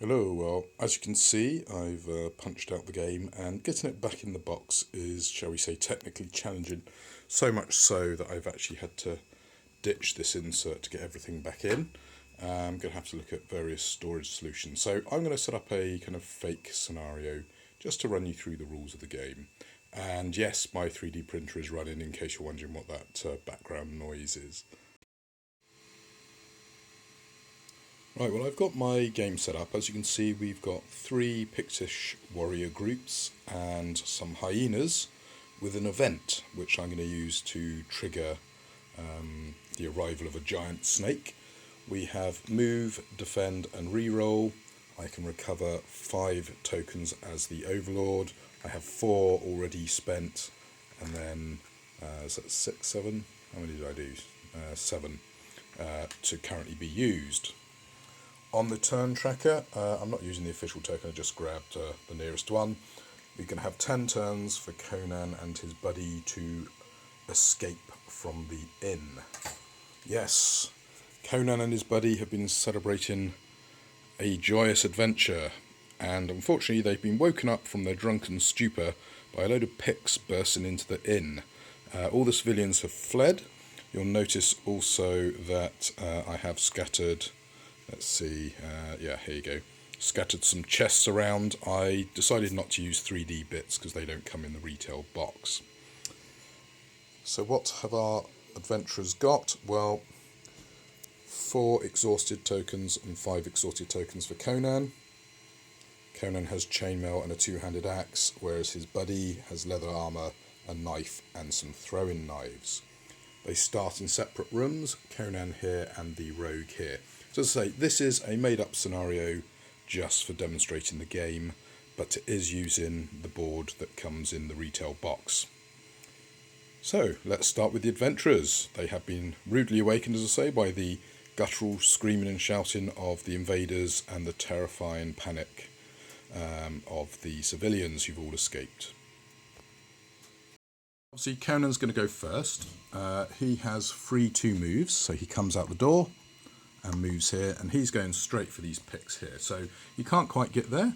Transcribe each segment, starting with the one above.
Hello, well, as you can see, I've punched out the game, and getting it back in the box is, shall we say, technically challenging. So much so that I've actually had to ditch this insert to get everything back in. I'm going to have to look at various storage solutions. So I'm going to set up a kind of fake scenario just to run you through the rules of the game. And yes, my 3D printer is running, in case you're wondering what that background noise is. Right, well, I've got my game set up. As you can see, we've got 3 Pictish warrior groups and some hyenas with an event which I'm going to use to trigger the arrival of a giant snake. We have move, defend and reroll. I can recover 5 tokens as the overlord. I have 4 already spent, and then is that 6, 7? How many did I do? 7 to currently be used. On the turn tracker, I'm not using the official token, I just grabbed the nearest one. We can have 10 turns for Conan and his buddy to escape from the inn. Yes, Conan and his buddy have been celebrating a joyous adventure, and unfortunately they've been woken up from their drunken stupor by a load of Picts bursting into the inn. All the civilians have fled. You'll notice also that I have scattered... Let's see, yeah, here you go. Scattered some chests around. I decided not to use 3D bits because they don't come in the retail box. So what have our adventurers got? Well, 4 exhausted tokens and 5 exhausted tokens for Conan. Conan has chainmail and a 2-handed axe, whereas his buddy has leather armour, a knife and some throwing knives. They start in separate rooms, Conan here and the rogue here. So as I say, this is a made-up scenario just for demonstrating the game, but it is using the board that comes in the retail box. So let's start with the adventurers. They have been rudely awakened, as I say, by the guttural screaming and shouting of the invaders and the terrifying panic of the civilians who've all escaped. Obviously, Conan's going to go first. He has free 2 moves, so he comes out the door and moves here, and he's going straight for these Picts here. So you can't quite get there,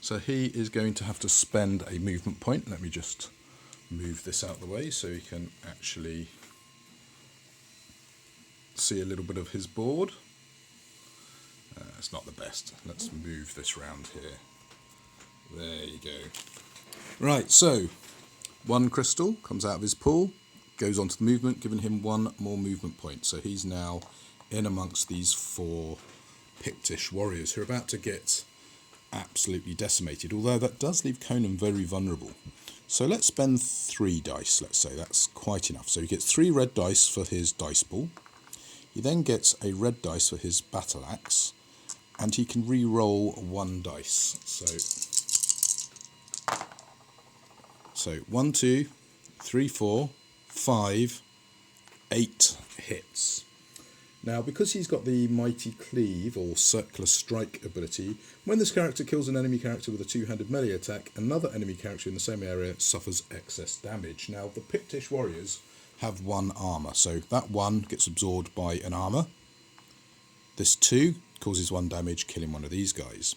so he is going to have to spend a movement point. Let me just move this out of the way so you can actually see a little bit of his board. It's not the best. Let's move this round here. There you go. Right, so 1 crystal comes out of his pool, goes onto the movement, giving him 1 more movement point. So he's now in amongst these 4 Pictish warriors who are about to get absolutely decimated, although that does leave Conan very vulnerable. So let's spend 3 dice, let's say. That's quite enough. So he gets 3 red dice for his dice ball. He then gets a red dice for his battle axe, and he can re-roll 1 dice. So 1, 2, 3, 4, 5, 8 hits. Now, because he's got the Mighty Cleave or Circular Strike ability, when this character kills an enemy character with a 2-handed melee attack, another enemy character in the same area suffers excess damage. Now, the Pictish warriors have 1 armour, so that 1 gets absorbed by an armour. This 2 causes 1 damage, killing one of these guys.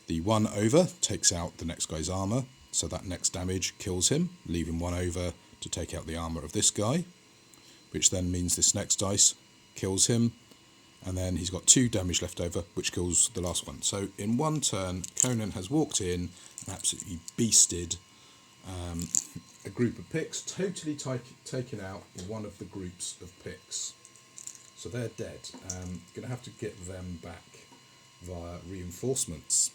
The 1 over takes out the next guy's armour, so that next damage kills him, leaving 1 over to take out the armour of this guy, which then means this next dice kills him, and then he's got 2 damage left over, which kills the last one. So in 1 turn, Conan has walked in and absolutely beasted a group of Picts, totally taken out one of the groups of Picts. So they're dead. Going to have to get them back via reinforcements.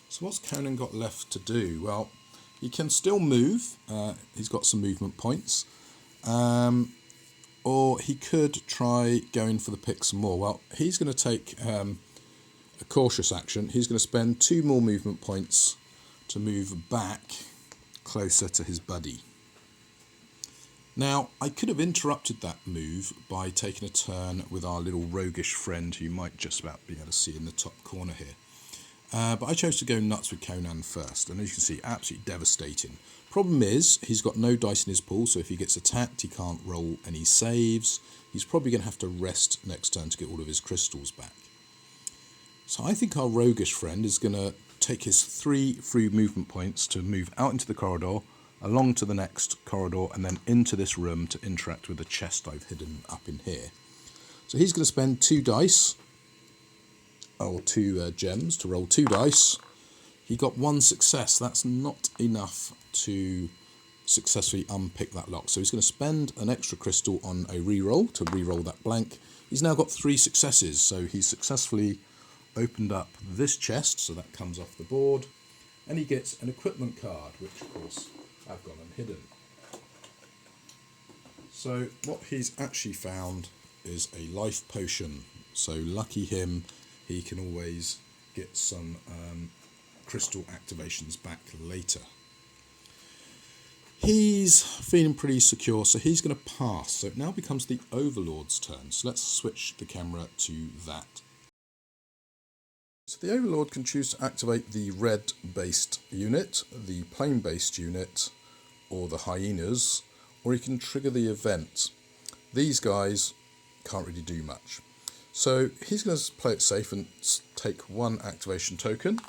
So what's Conan got left to do? Well, he can still move. He's got some movement points. Or he could try going for the Picts some more. Well, he's going to take a cautious action. He's going to spend 2 more movement points to move back closer to his buddy. Now, I could have interrupted that move by taking a turn with our little roguish friend who you might just about be able to see in the top corner here. But I chose to go nuts with Conan first, and as you can see, absolutely devastating. Problem is, he's got no dice in his pool, so if he gets attacked, he can't roll any saves. He's probably going to have to rest next turn to get all of his crystals back. So I think our roguish friend is going to take his 3 free movement points to move out into the corridor, along to the next corridor, and then into this room to interact with the chest I've hidden up in here. So he's going to spend 2 dice, or 2 gems, to roll 2 dice. He got 1 success. That's not enough to successfully unpick that lock. So he's going to spend an extra crystal on a reroll to reroll that blank. He's now got 3 successes, so he's successfully opened up this chest, so that comes off the board, and he gets an equipment card, which of course I've gone and hidden. So what he's actually found is a life potion, so lucky him, he can always get some crystal activations back later. He's feeling pretty secure, so he's going to pass. So it now becomes the Overlord's turn, so let's switch the camera to that. So the Overlord can choose to activate the red-based unit, the plain-based unit, or the hyenas, or he can trigger the event. These guys can't really do much. So he's going to play it safe and take 1 activation token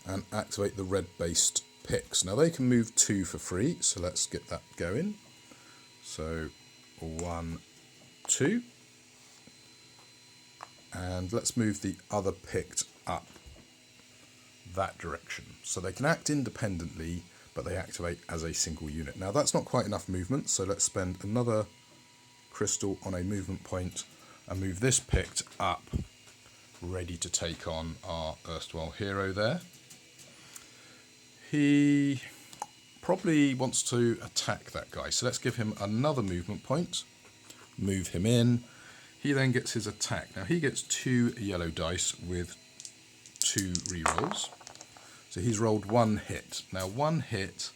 and activate the red-based Picts. Now they can move 2 for free, so let's get that going. So 1, 2. And let's move the other Pict up that direction. So they can act independently, but they activate as a single unit. Now that's not quite enough movement, so let's spend another crystal on a movement point and move this Pict up, ready to take on our erstwhile hero there. He probably wants to attack that guy, so let's give him another movement point, move him in. He then gets his attack. Now he gets 2 yellow dice with 2 rerolls. So he's rolled 1 hit. Now 1 hit,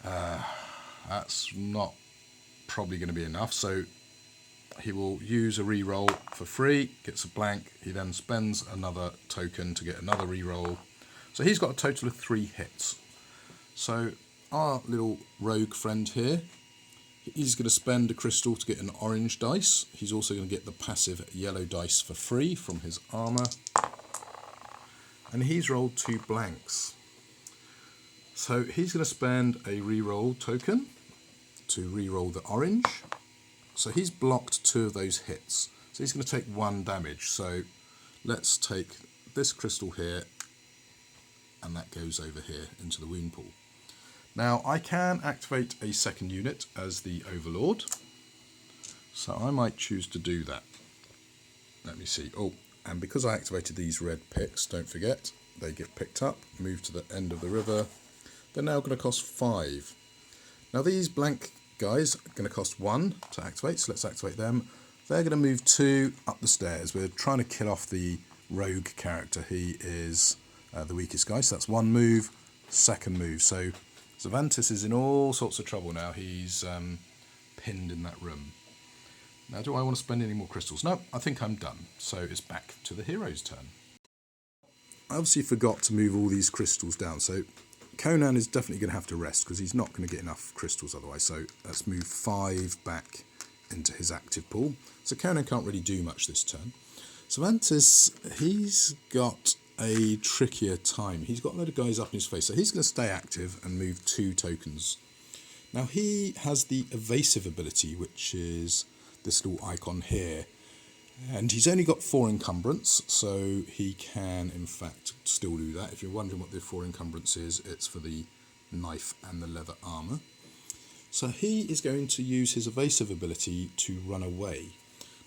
that's not probably going to be enough. So he will use a reroll for free, gets a blank. He then spends another token to get another reroll. So he's got a total of 3 hits. So our little rogue friend here, he's going to spend a crystal to get an orange dice. He's also going to get the passive yellow dice for free from his armour. And he's rolled 2 blanks. So he's going to spend a reroll token to reroll the orange. So he's blocked 2 of those hits. So he's going to take 1 damage. So let's take this crystal here, and that goes over here into the wound pool. Now I can activate a second unit as the Overlord, so I might choose to do that. Let me see. Oh, and because I activated these red Picts, don't forget, they get picked up, moved to the end of the river. They're now going to cost 5. Now these blank guys are going to cost 1 to activate, so let's activate them. They're going to move 2 up the stairs. We're trying to kill off the rogue character. He is the weakest guy, so that's 1 move, 2nd move. So Cervantes is in all sorts of trouble now. He's pinned in that room. Now, do I want to spend any more crystals? No, I think I'm done. So it's back to the hero's turn. I obviously forgot to move all these crystals down. So Conan is definitely going to have to rest because he's not going to get enough crystals otherwise. So let's move 5 back into his active pool. So Conan can't really do much this turn. Cervantes, he's got a trickier time. He's got a load of guys up in his face, so he's going to stay active and move 2 tokens. Now he has the evasive ability, which is this little icon here, and he's only got 4 encumbrance, so he can in fact still do that. If you're wondering what the 4 encumbrance is, it's for the knife and the leather armour. So he is going to use his evasive ability to run away.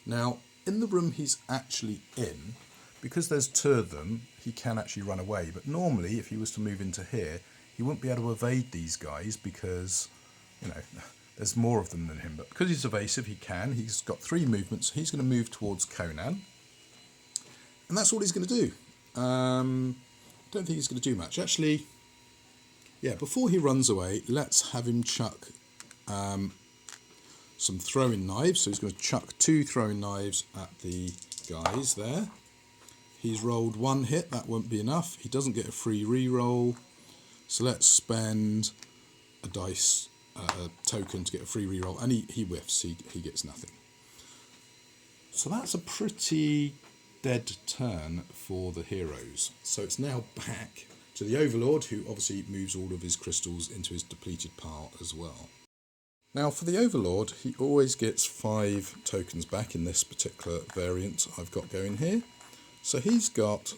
Now in the room he's actually in, because there's 2 of them, he can actually run away. But normally, if he was to move into here, he wouldn't be able to evade these guys because, you know, there's more of them than him. But because he's evasive, he can. He's got 3 movements. He's going to move towards Conan. And that's all he's going to do. Don't think he's going to do much. Actually, yeah, before he runs away, let's have him chuck some throwing knives. So he's going to chuck 2 throwing knives at the guys there. He's rolled 1 hit, that won't be enough. He doesn't get a free reroll. So let's spend a dice, a token to get a free reroll. And he whiffs, he gets nothing. So that's a pretty dead turn for the heroes. So it's now back to the Overlord, who obviously moves all of his crystals into his depleted pile as well. Now for the Overlord, he always gets 5 tokens back in this particular variant I've got going here. So he's got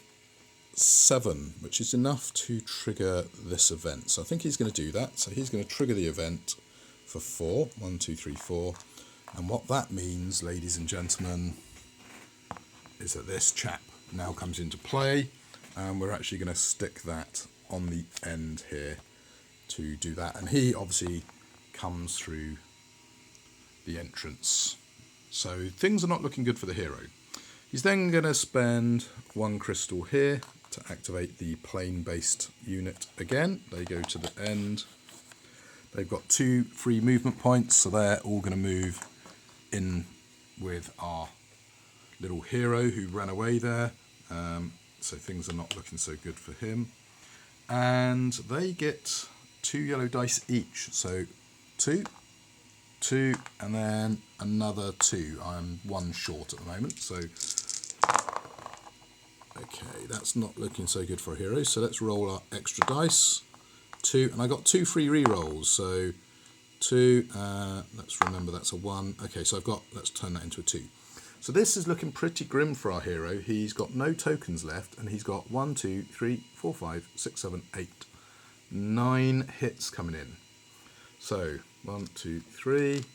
7, which is enough to trigger this event. So I think he's going to do that. So he's going to trigger the event for 4. 1, 2, 3, 4. And what that means, ladies and gentlemen, is that this chap now comes into play, and we're actually going to stick that on the end here to do that. And he obviously comes through the entrance. So things are not looking good for the hero. He's then going to spend 1 crystal here to activate the plane-based unit again. They go to the end. They've got 2 free movement points, so they're all going to move in with our little hero who ran away there. So things are not looking so good for him. And they get 2 yellow dice each. So 2, 2, and then another 2. I'm 1 short at the moment. So, okay, that's not looking so good for a hero. So let's roll our extra dice. 2, and I got 2 free rerolls. So 2, let's remember that's a 1. Okay, so let's turn that into a 2. So this is looking pretty grim for our hero. He's got no tokens left, and he's got 1, 2, 3, 4, 5, 6, 7, 8, 9 hits coming in. So 1, 2, 3,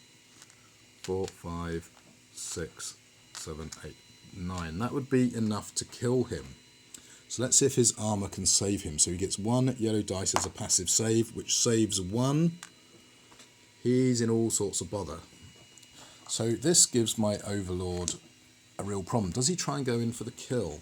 4, 5, 6, 7, 8, 9. That would be enough to kill him. So let's see if his armour can save him. So he gets 1 yellow dice as a passive save, which saves 1. He's in all sorts of bother. So this gives my Overlord a real problem. Does he try and go in for the kill?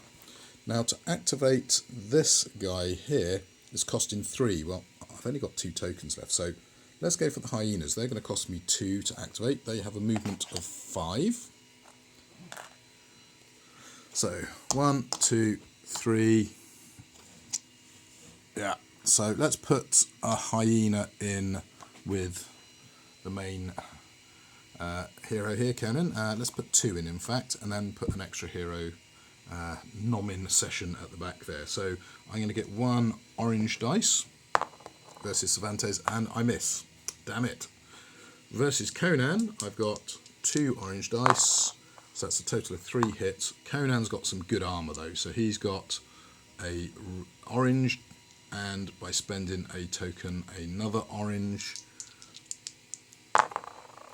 Now to activate this guy here is costing 3. Well, I've only got 2 tokens left. So let's go for the hyenas. They're going to cost me 2 to activate. They have a movement of 5. So 1, 2, 3. Yeah. So let's put a hyena in with the main hero here, Conan. Let's put 2 in fact, and then put an extra hero nomin session at the back there. So I'm going to get 1 orange dice versus Cervantes, and I miss. Damn it. Versus Conan, I've got 2 orange dice, so that's a total of 3 hits. Conan's got some good armour though, so he's got a orange, and by spending a token, another orange.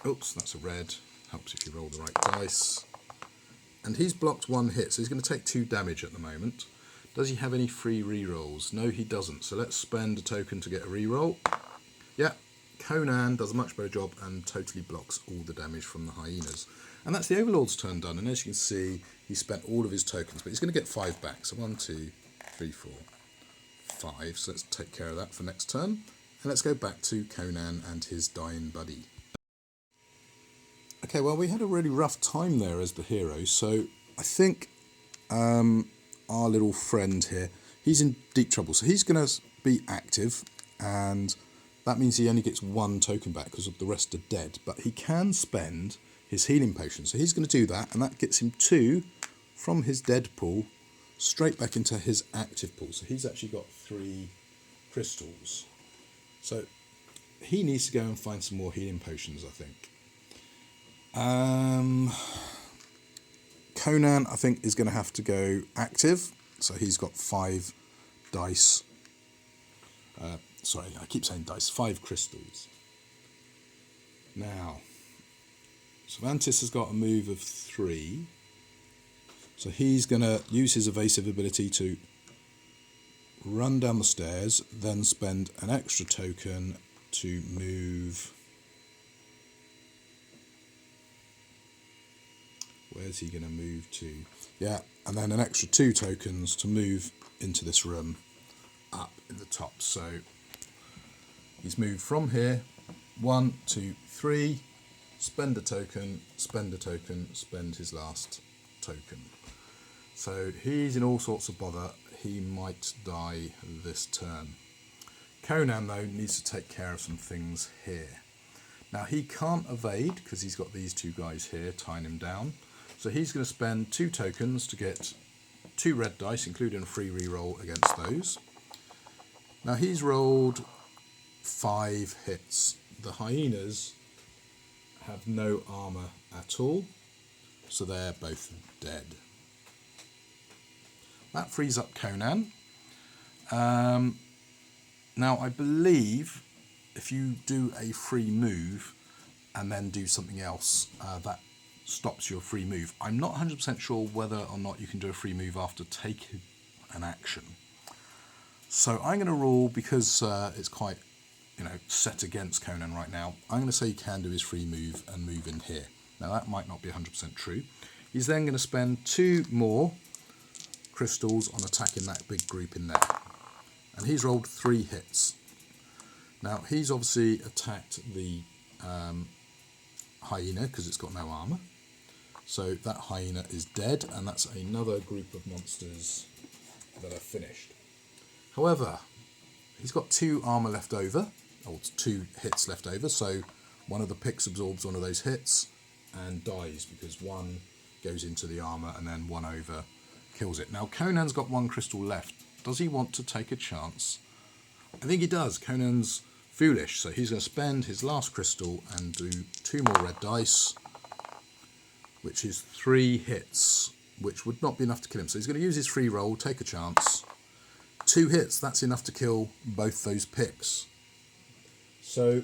Oops, that's a red. Helps if you roll the right dice. And he's blocked 1 hit, so he's going to take 2 damage at the moment. Does he have any free rerolls? No, he doesn't. So let's spend a token to get a reroll. Yeah, Conan does a much better job and totally blocks all the damage from the hyenas. And that's the Overlord's turn done. And as you can see, he spent all of his tokens, but he's going to get 5 back. So 1, 2, 3, 4, 5. So let's take care of that for next turn. And let's go back to Conan and his dying buddy. Okay, well, we had a really rough time there as the hero, so I think our little friend here, he's in deep trouble. So he's going to be active, and that means he only gets 1 token back because the rest are dead. But he can spend his healing potion, so he's going to do that, and that gets him 2 from his dead pool straight back into his active pool. So he's actually got 3 crystals. So he needs to go and find some more healing potions, I think. Conan, I think, is going to have to go active. So he's got 5 dice. Sorry, I keep saying dice. 5 crystals. Now, Cervantes has got a move of 3. So he's going to use his evasive ability to run down the stairs, then spend an extra token to move. Where's he going to move to? Yeah, and then an extra 2 tokens to move into this room up in the top. So he's moved from here. 1, 2, 3. Spend a token, spend a token, spend his last token. So he's in all sorts of bother. He might die this turn. Conan, though, needs to take care of some things here. Now, he can't evade because he's got these 2 guys here tying him down. So he's going to spend 2 tokens to get 2 red dice, including a free reroll against those. Now he's rolled 5 hits. The hyenas have no armour at all, so they're both dead. That frees up Conan. Now I believe if you do a free move and then do something else, that stops your free move. I'm not 100% sure whether or not you can do a free move after taking an action. So I'm going to rule, because it's quite, set against Conan right now, I'm going to say he can do his free move and move in here. Now that might not be 100% true. He's then going to spend 2 more crystals on attacking that big group in there. And he's rolled 3 hits. Now he's obviously attacked the hyena because it's got no armour. So that hyena is dead, and that's another group of monsters that are finished. However, he's got 2 armour left over, or 2 hits left over, so one of the Picts absorbs one of those hits and dies because one goes into the armour and then one over kills it. Now Conan's got 1 crystal left. Does he want to take a chance? I think he does. Conan's foolish, so he's going to spend his last crystal and do 2 more red dice, which is 3 hits, which would not be enough to kill him. So he's going to use his free roll, take a chance. 2 hits, that's enough to kill both those Picts. So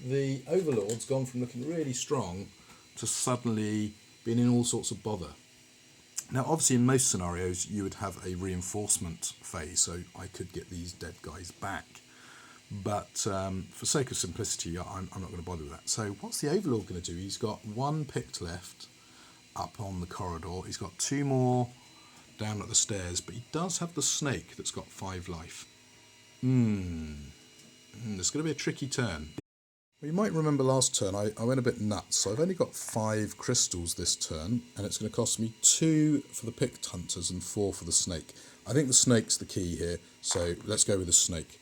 the Overlord's gone from looking really strong to suddenly being in all sorts of bother. Now obviously in most scenarios you would have a reinforcement phase, so I could get these dead guys back. But for sake of simplicity, I'm not going to bother with that. So what's the Overlord going to do? He's got 1 Pict left up on the corridor. He's got 2 more down at the stairs, but he does have the snake that's got 5 life. It's going to be a tricky turn. Well, you might remember last turn I went a bit nuts, so I've only got 5 crystals this turn, and it's going to cost me 2 for the Pict hunters and 4 for the snake. I think the snake's the key here, so let's go with the snake.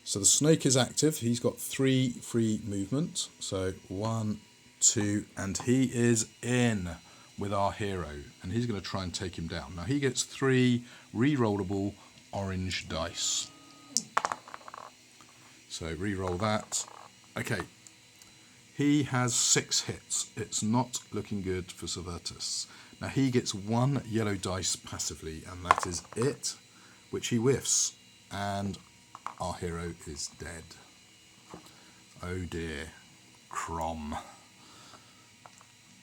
So the snake is active. He's got 3 free movement. So 1, 2, and he is in with our hero. And he's going to try and take him down. Now he gets 3 re-rollable orange dice. So re-roll that. Okay. He has 6 hits. It's not looking good for Servetus. Now he gets 1 yellow dice passively, and that is it, which he whiffs. And our hero is dead. Oh dear. Crom.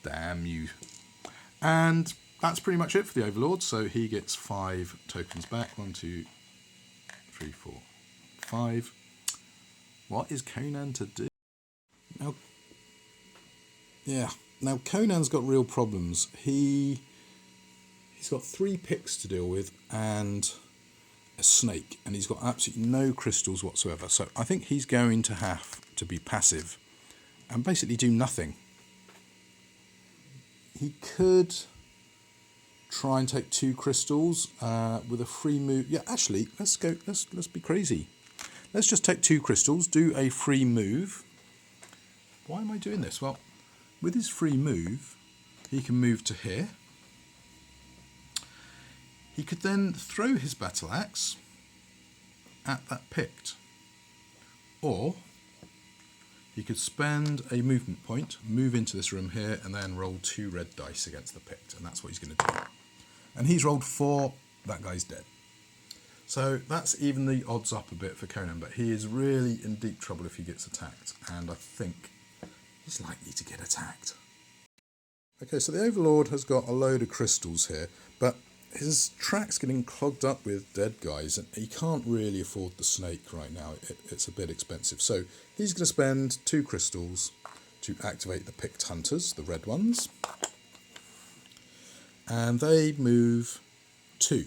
Damn you. And that's pretty much it for the Overlord. So he gets 5 tokens back. 1, 2, 3, 4, 5. What is Conan to do? Now Conan's got real problems. He's got 3 Picts to deal with and a snake, and he's got absolutely no crystals whatsoever. So I think he's going to have to be passive and basically do nothing. He could try and take 2 crystals with a free move. Yeah, actually, let's go. Let's be crazy. Let's just take 2 crystals, do a free move. Why am I doing this? Well, with his free move, he can move to here. He could then throw his battle axe at that Pict, or he could spend a movement point, move into this room here, and then roll 2 red dice against the Pict, and that's what he's going to do. And he's rolled 4, that guy's dead. So that's even the odds up a bit for Conan, but he is really in deep trouble if he gets attacked, and I think he's likely to get attacked. Okay, so the Overlord has got a load of crystals here, but his track's getting clogged up with dead guys, and he can't really afford the snake right now. It's a bit expensive. So he's going to spend 2 crystals to activate the Pict hunters, the red ones. And they move 2.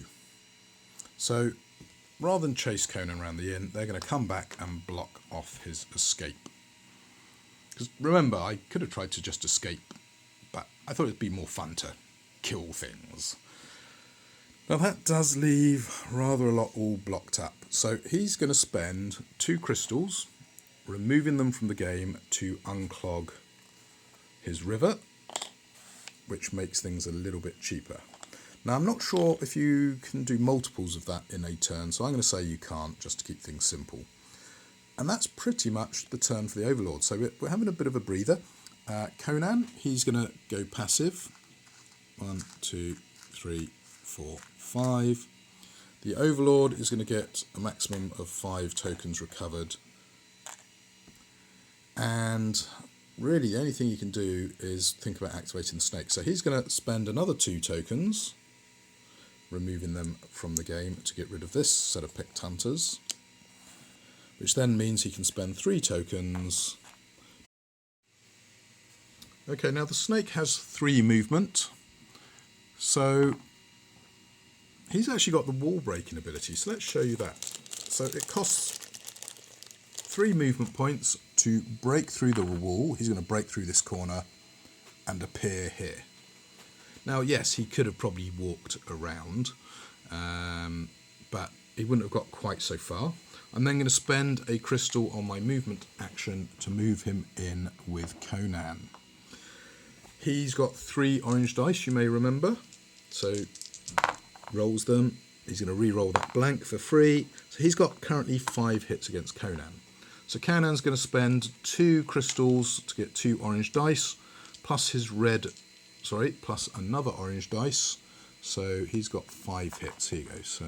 So rather than chase Conan around the inn, they're going to come back and block off his escape. Because remember, I could have tried to just escape, but I thought it'd be more fun to kill things. Now that does leave rather a lot all blocked up. So he's going to spend 2 crystals, removing them from the game to unclog his river, which makes things a little bit cheaper. Now I'm not sure if you can do multiples of that in a turn, so I'm going to say you can't, just to keep things simple. And that's pretty much the turn for the Overlord. So we're having a bit of a breather. Conan, he's going to go passive. 1, 2, 3, 4, 5. The Overlord is going to get a maximum of 5 tokens recovered. And really the only thing you can do is think about activating the snake. So he's going to spend another 2 tokens, removing them from the game to get rid of this set of Pict Hunters, which then means he can spend 3 tokens. Okay, now the snake has 3 movement, so he's actually got the wall breaking ability, so let's show you that. So it costs 3 movement points to break through the wall. He's going to break through this corner and appear here. Now, yes, he could have probably walked around, but he wouldn't have got quite so far. I'm then going to spend a crystal on my movement action to move him in with Conan. He's got 3 orange dice, you may remember. So rolls them. He's going to re-roll that blank for free. So he's got currently 5 hits against Conan. So Conan's going to spend 2 crystals to get 2 orange dice, plus his plus another orange dice. So he's got 5 hits. Here you go. So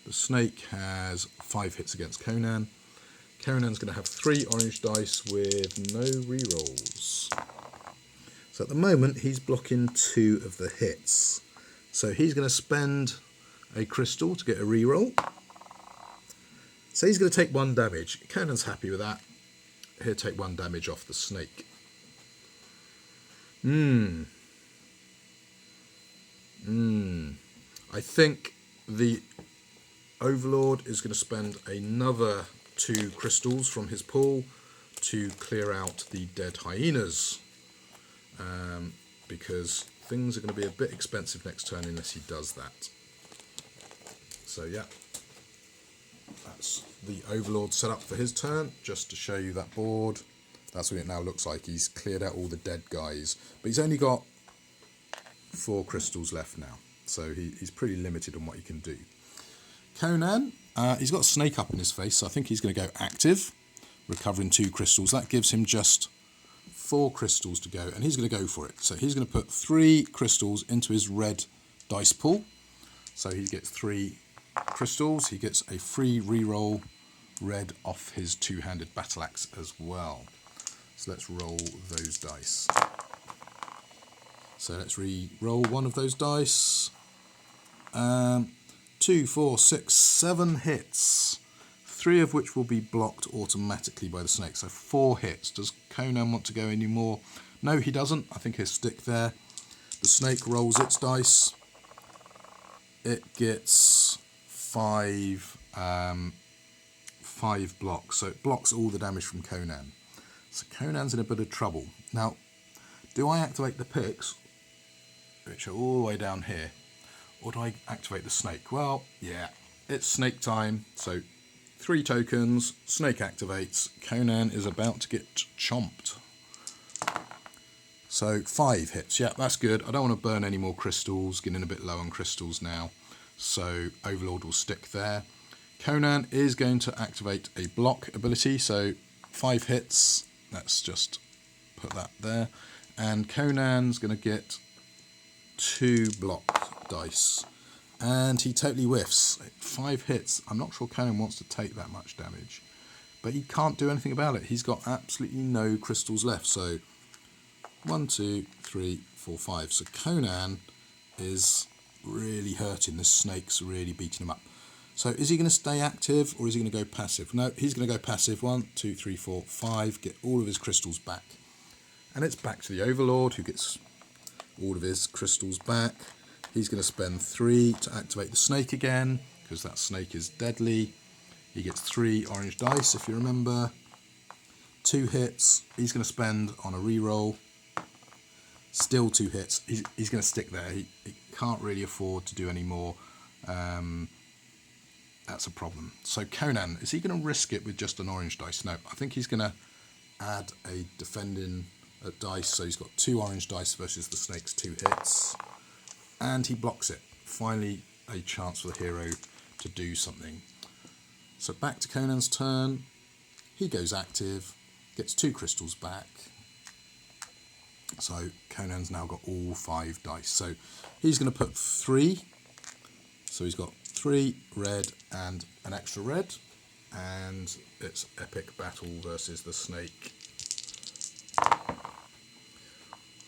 the snake has 5 hits against Conan. Conan's going to have 3 orange dice with no rerolls. So at the moment he's blocking 2 of the hits. So he's going to spend a crystal to get a reroll. So he's going to take 1 damage. Conan's happy with that. He'll take 1 damage off the snake. I think the Overlord is going to spend another 2 crystals from his pool to clear out the dead hyenas. Because things are going to be a bit expensive next turn unless he does that. So yeah, that's the Overlord set up for his turn, just to show you that board. That's what it now looks like. He's cleared out all the dead guys, but he's only got 4 crystals left now, so he's pretty limited on what he can do. Conan, he's got a snake up in his face, so I think he's going to go active, recovering 2 crystals. That gives him just 4 crystals to go, and he's going to go for it. So he's going to put 3 crystals into his red dice pool. So he gets 3 crystals. He gets a free reroll red off his 2-handed battle axe as well. So let's roll those dice. So let's re-roll 1 of those dice. 2, 4, 6, 7 hits. 3 of which will be blocked automatically by the snake. So 4 hits. Does Conan want to go any more? No, he doesn't. I think he'll stick there. The snake rolls its dice. It gets 5 blocks. So it blocks all the damage from Conan. So Conan's in a bit of trouble. Now, do I activate the Picts, which are all the way down here, or do I activate the snake? Well, yeah, it's snake time. So 3 tokens, snake activates, Conan is about to get chomped. So 5 hits, yeah, that's good. I don't want to burn any more crystals, getting a bit low on crystals now. So Overlord will stick there. Conan is going to activate a block ability, so 5 hits, let's just put that there. And Conan's going to get 2 block dice. And he totally whiffs. 5 hits. I'm not sure Conan wants to take that much damage. But he can't do anything about it. He's got absolutely no crystals left. So 1, 2, 3, 4, 5. So Conan is really hurting. The snake's really beating him up. So is he going to stay active or is he going to go passive? No, he's going to go passive. 1, 2, 3, 4, 5. Get all of his crystals back. And it's back to the Overlord, who gets all of his crystals back. He's going to spend 3 to activate the snake again, because that snake is deadly. He gets 3 orange dice, if you remember. 2 hits. He's going to spend on a reroll. Still 2 hits. He's going to stick there. He can't really afford to do any more. That's a problem. So Conan, is he going to risk it with just an orange dice? No, I think he's going to add a defending dice. So he's got 2 orange dice versus the snake's 2 hits. and he blocks it. Finally, a chance for the hero to do something. So back to Conan's turn. He goes active, gets 2 crystals back. So Conan's now got all 5 dice. So he's going to put 3. So he's got 3 red and an extra red. And it's epic battle versus the snake.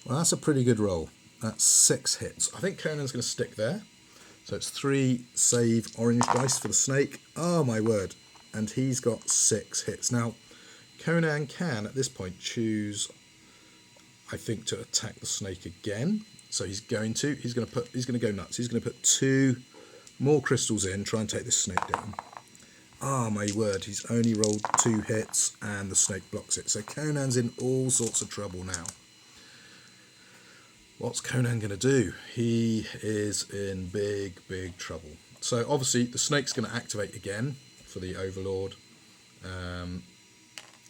Well, that's a pretty good roll. That's 6 hits. I think Conan's going to stick there. So it's 3 save orange dice for the snake. Oh my word. And he's got 6 hits. Now, Conan can, at this point, choose, I think, to attack the snake again. So he's going to go nuts. He's going to put 2 more crystals in, try and take this snake down. Oh my word, he's only rolled 2 hits and the snake blocks it. So Conan's in all sorts of trouble now. What's Conan going to do? He is in big, big trouble. So obviously the snake's going to activate again for the Overlord.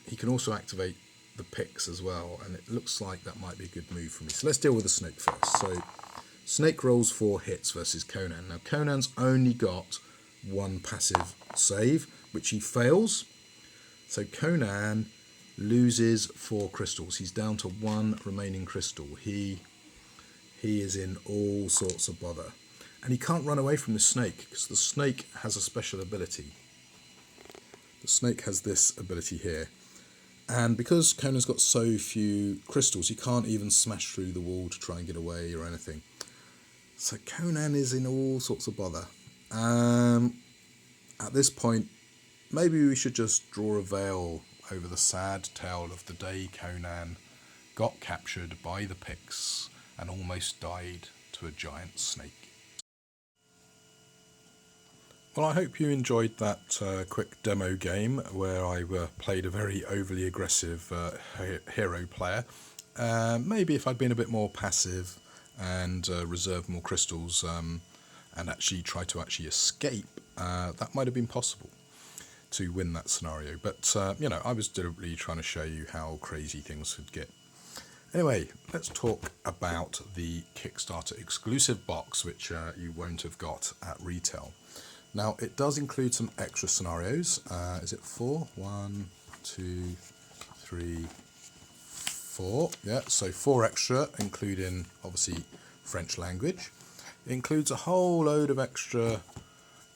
He can also activate the Picts as well, and it looks like that might be a good move for me. So let's deal with the snake first. So snake rolls 4 hits versus Conan. Now Conan's only got 1 passive save, which he fails. So Conan loses 4 crystals. He's down to 1 remaining crystal. He is in all sorts of bother. And he can't run away from the snake because the snake has a special ability. The snake has this ability here. And because Conan's got so few crystals, he can't even smash through the wall to try and get away or anything. So Conan is in all sorts of bother. At this point, maybe we should just draw a veil over the sad tale of the day Conan got captured by the Picts and almost died to a giant snake. Well, I hope you enjoyed that quick demo game where I played a very overly aggressive hero player. Maybe if I'd been a bit more passive and reserved more crystals and actually try to escape, that might have been possible to win that scenario. But, I was deliberately trying to show you how crazy things could get. Anyway, let's talk about the Kickstarter exclusive box, which you won't have got at retail. Now, it does include some extra scenarios. Is it 4? 1, 2, 3, 4. Yeah, so 4 extra, including, obviously, French language. It includes a whole load of extra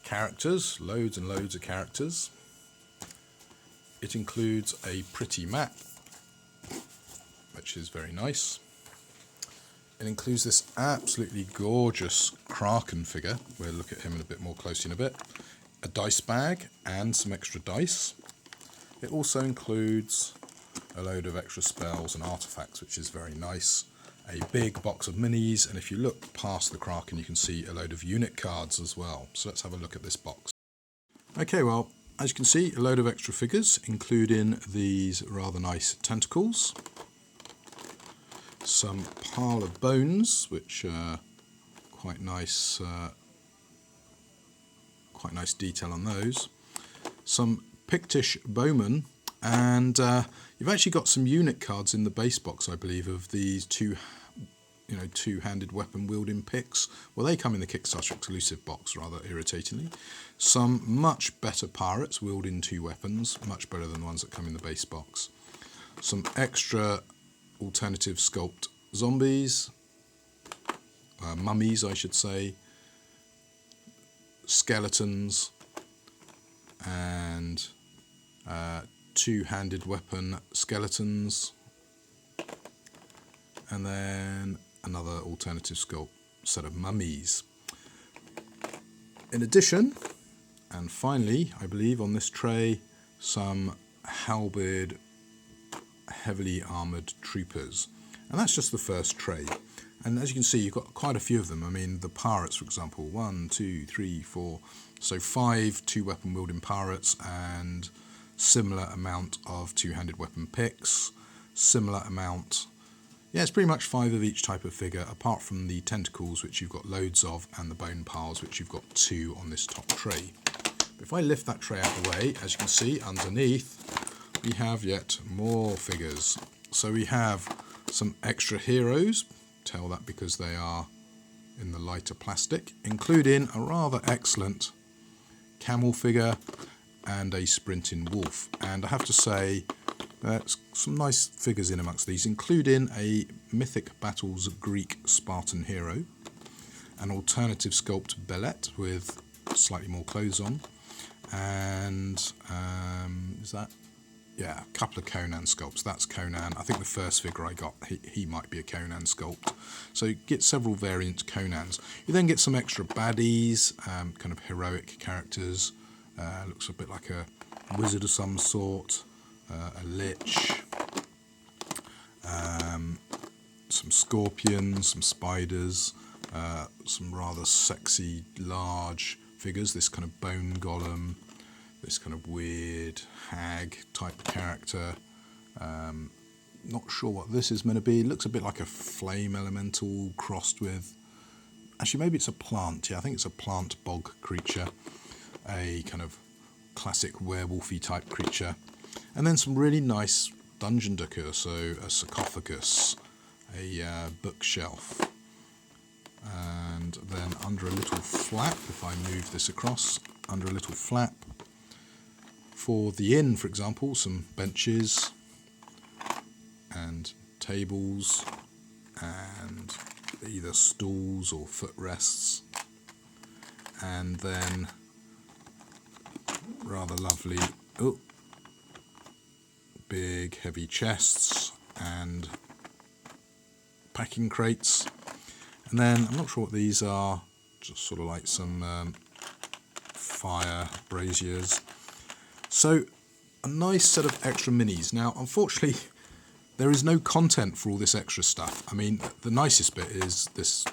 characters, loads and loads of characters. It includes a pretty map, which is very nice. It includes this absolutely gorgeous Kraken figure. We'll look at him in a bit more closely in a bit. A dice bag and some extra dice. It also includes a load of extra spells and artifacts, which is very nice. A big box of minis, and if you look past the Kraken, you can see a load of unit cards as well. So let's have a look at this box. Okay, well, as you can see, a load of extra figures, including these rather nice tentacles. Some pile of bones, which are quite nice detail on those. Some Pictish bowmen, and you've actually got some unit cards in the base box, I believe, of these two-handed weapon wielding Picts. Well, they come in the Kickstarter exclusive box, rather irritatingly. Some much better pirates wielding 2 weapons, much better than the ones that come in the base box. Some extra alternative sculpt zombies, mummies I should say, skeletons, and 2-handed weapon skeletons, and then another alternative sculpt set of mummies. In addition, and finally, I believe on this tray, some halberd heavily armoured troopers, and that's just the first tray. And as you can see, you've got quite a few of them. I mean, the pirates, for example, 1, 2, 3, 4, so 5 2-weapon wielding pirates, and similar amount of 2-handed weapon Picts, similar amount. Yeah, it's pretty much 5 of each type of figure, apart from the tentacles, which you've got loads of, and the bone piles, which you've got 2 on this top tray. But if I lift that tray out of the way, as you can see underneath, we have yet more figures. So we have some extra heroes. Tell that because they are in the lighter plastic, including a rather excellent camel figure and a sprinting wolf. And I have to say, some nice figures in amongst these, including a Mythic Battles Greek Spartan hero, an alternative sculpt Belette with slightly more clothes on, and is that? Yeah, a couple of Conan sculpts. That's Conan. I think the first figure I got, he might be a Conan sculpt. So you get several variant Conans. You then get some extra baddies, kind of heroic characters. Looks a bit like a wizard of some sort, a lich, some scorpions, some spiders, some rather sexy large figures. This kind of bone golem, this kind of weird hag type character. Not sure what this is meant to be. It looks a bit like a flame elemental crossed with... Actually, maybe it's a plant. Yeah, I think it's a plant bog creature. A kind of classic werewolfy type creature. And then some really nice dungeon decor. So a sarcophagus, a bookshelf. And then under a little flap, if I move this across, under a little flap, for the inn, for example, some benches and tables and either stools or footrests, and then rather lovely big heavy chests and packing crates. And then I'm not sure what these are, just sort of like some fire braziers. So a nice set of extra minis. Now, unfortunately, there is no content for all this extra stuff. I mean, the nicest bit is this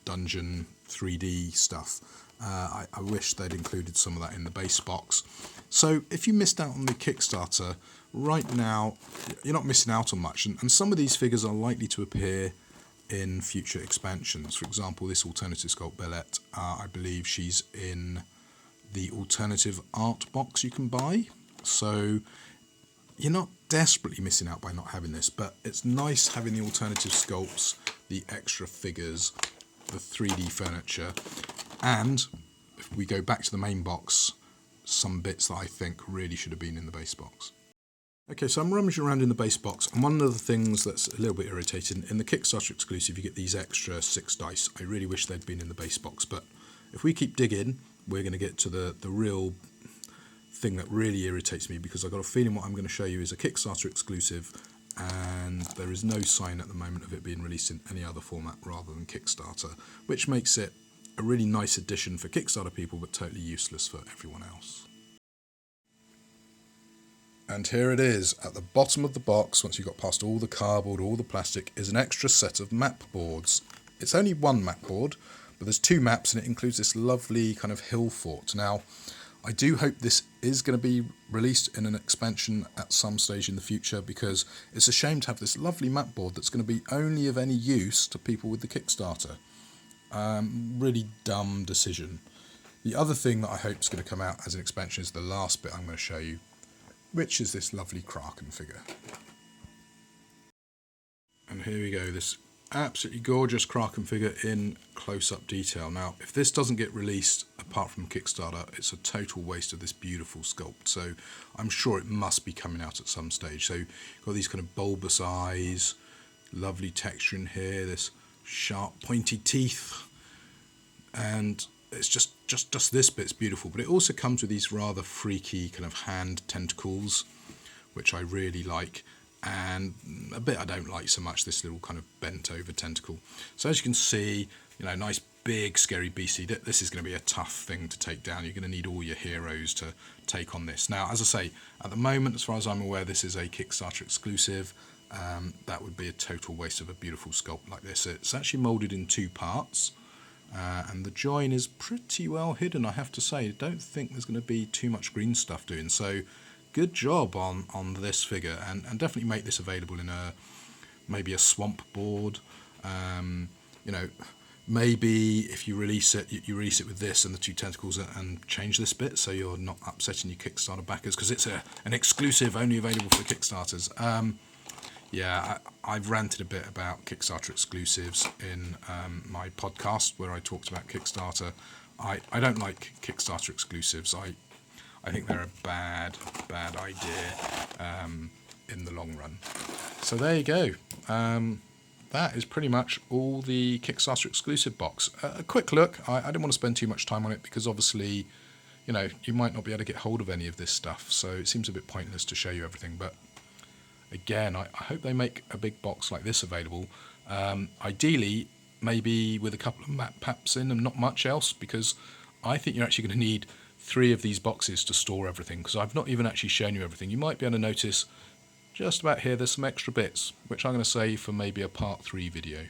dungeon 3D stuff. I wish they'd included some of that in the base box. So if you missed out on the Kickstarter, right now, you're not missing out on much. And some of these figures are likely to appear in future expansions. For example, this alternative sculpt Belette, I believe she's in the alternative art box you can buy. So you're not desperately missing out by not having this, but it's nice having the alternative sculpts, the extra figures, the 3D furniture, and if we go back to the main box, some bits that I think really should have been in the base box. Okay, so I'm rummaging around in the base box, and one of the things that's a little bit irritating, in the Kickstarter exclusive you get these extra 6 dice. I really wish they'd been in the base box, but if we keep digging, we're going to get to the real thing that really irritates me, because I've got a feeling what I'm going to show you is a Kickstarter exclusive, and there is no sign at the moment of it being released in any other format rather than Kickstarter, which makes it a really nice addition for Kickstarter people, but totally useless for everyone else. And here it is, at the bottom of the box, once you've got past all the cardboard, all the plastic, is an extra set of map boards. It's only one map board, but there's 2 maps, and it includes this lovely kind of hill fort. Now, I do hope this is going to be released in an expansion at some stage in the future, because it's a shame to have this lovely map board that's going to be only of any use to people with the Kickstarter. Really dumb decision. The other thing that I hope is going to come out as an expansion is the last bit I'm going to show you, which is this lovely Kraken figure. And here we go, this absolutely gorgeous Kraken figure in close-up detail. Now, if this doesn't get released apart from Kickstarter, it's a total waste of this beautiful sculpt. So I'm sure it must be coming out at some stage. So you've got these kind of bulbous eyes, lovely texture in here, this sharp pointy teeth, and it's just this bit's beautiful. But it also comes with these rather freaky kind of hand tentacles, which I really like, and a bit I don't like so much, this little kind of bent over tentacle. So as you can see, you know, nice big scary beastie. This is going to be a tough thing to take down. You're going to need all your heroes to take on this. Now, as I say, at the moment, as far as I'm aware, this is a Kickstarter exclusive. That would be a total waste of a beautiful sculpt like this. It's actually moulded in 2 parts. And the join is pretty well hidden, I have to say. I don't think there's going to be too much green stuff doing. So good job on this figure, and definitely make this available in maybe a swamp board. You know, maybe if you release it, you release it with this and the 2 tentacles, and change this bit so you're not upsetting your Kickstarter backers, because it's an exclusive only available for Kickstarters. Yeah, I've ranted a bit about Kickstarter exclusives in my podcast where I talked about Kickstarter. I don't like Kickstarter exclusives. I think they're a bad idea in the long run. So there you go. That is pretty much all the Kickstarter exclusive box. A quick look. I didn't want to spend too much time on it because obviously, you might not be able to get hold of any of this stuff. So it seems a bit pointless to show you everything. But again, I hope they make a big box like this available. Ideally, maybe with a couple of map packs in and not much else, because I think you're actually going to need 3 of these boxes to store everything, because I've not even actually shown you everything. You might be able to notice just about here there's some extra bits, which I'm going to save for maybe a part 3 video.